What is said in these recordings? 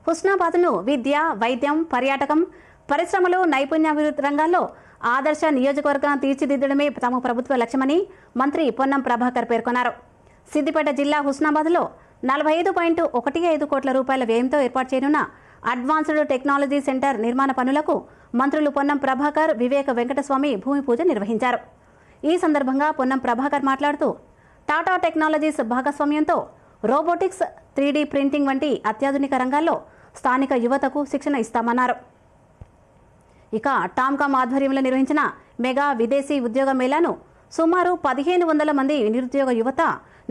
హుస్నాబాద్ను విద్య, వైద్యం, పర్యాటకం, పరిశ్రమలు, నైపుణ్యాభివృద్ధి రంగాల్లో ఆదర్శ నియోజకవర్గం తీర్చిదిద్దడమే తమ ప్రభుత్వ లక్ష్యమని మంత్రి పొన్నం ప్రభాకర్ పేర్కొన్నారు. సిద్దిపేట జిల్లా హుస్నాబాద్లో 45.15 కోట్ల రూపాయల వ్యయంతో ఏర్పాటు చేయనున్న అడ్వాన్స్డ్ టెక్నాలజీ సెంటర్ నిర్మాణ పనులకు మంత్రులు పొన్నం ప్రభాకర్, వివేక వెంకటస్వామి భూమి పూజ నిర్వహించారు. ఈ సందర్భంగా పొన్నం ప్రభాకర్ మాట్లాడుతూ టాటా టెక్నాలజీస్ భాగస్వామ్యంతో రోబోటిక్స్, 3D ప్రింటింగ్ వంటి అత్యాధునిక రంగాల్లో స్థానిక యువతకు శిక్షణ ఇస్తామన్నారు. ఇక టామ్కామ్ ఆధ్వర్యంలో నిర్వహించిన మెగా విదేశీ ఉద్యోగ మేళాను సుమారు 1500 మంది నిరుద్యోగ యువత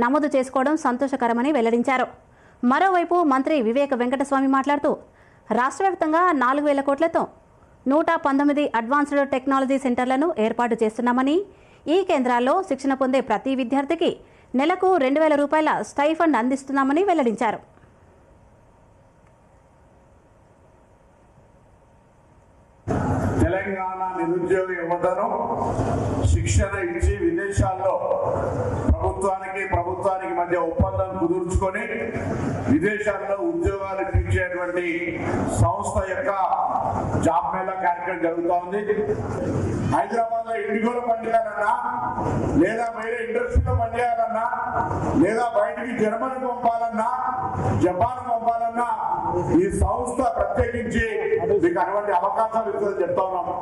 నమోదు చేసుకోవడం సంతోషకరమని వెల్లడించారు. మరోవైపు మంత్రి వివేక వెంకటస్వామి మాట్లాడుతూ రాష్ట్ర వ్యాప్తంగా 4000 కోట్లతో 119 అడ్వాన్స్డ్ టెక్నాలజీ సెంటర్లను ఏర్పాటు చేస్తున్నామని, ఈ కేంద్రాల్లో శిక్షణ పొందే ప్రతి విద్యార్థికి నెలకు 2000 రూపాయల స్టైఫండ్ అందిస్తున్నామని వెల్లడించారు. తెలంగాణ నిరుద్యోగ యువతను శిక్షణ ఇచ్చి విదేశాల్లో ప్రభుత్వానికి మధ్య ఒప్పందం కుదుర్చుకొని విదేశాల్లో ఉద్యోగాలు ఇప్పించేటువంటి సంస్థ యొక్క జాబ్ మేళా కార్యక్రమం జరుగుతూ ఉంది. హైదరాబాద్ లో ఇండిగోలో పనిచేయాలన్నా, లేదా వేరే ఇండస్ట్రీలో పనిచేయాలన్నా, లేదా బయటికి జర్మనీ పంపాలన్నా, జపాన్ పంపాలన్నా ఈ సంస్థ ప్రత్యేకించి మీకు అటువంటి అవకాశాలు ఇస్తుందని చెప్తా ఉన్నాం.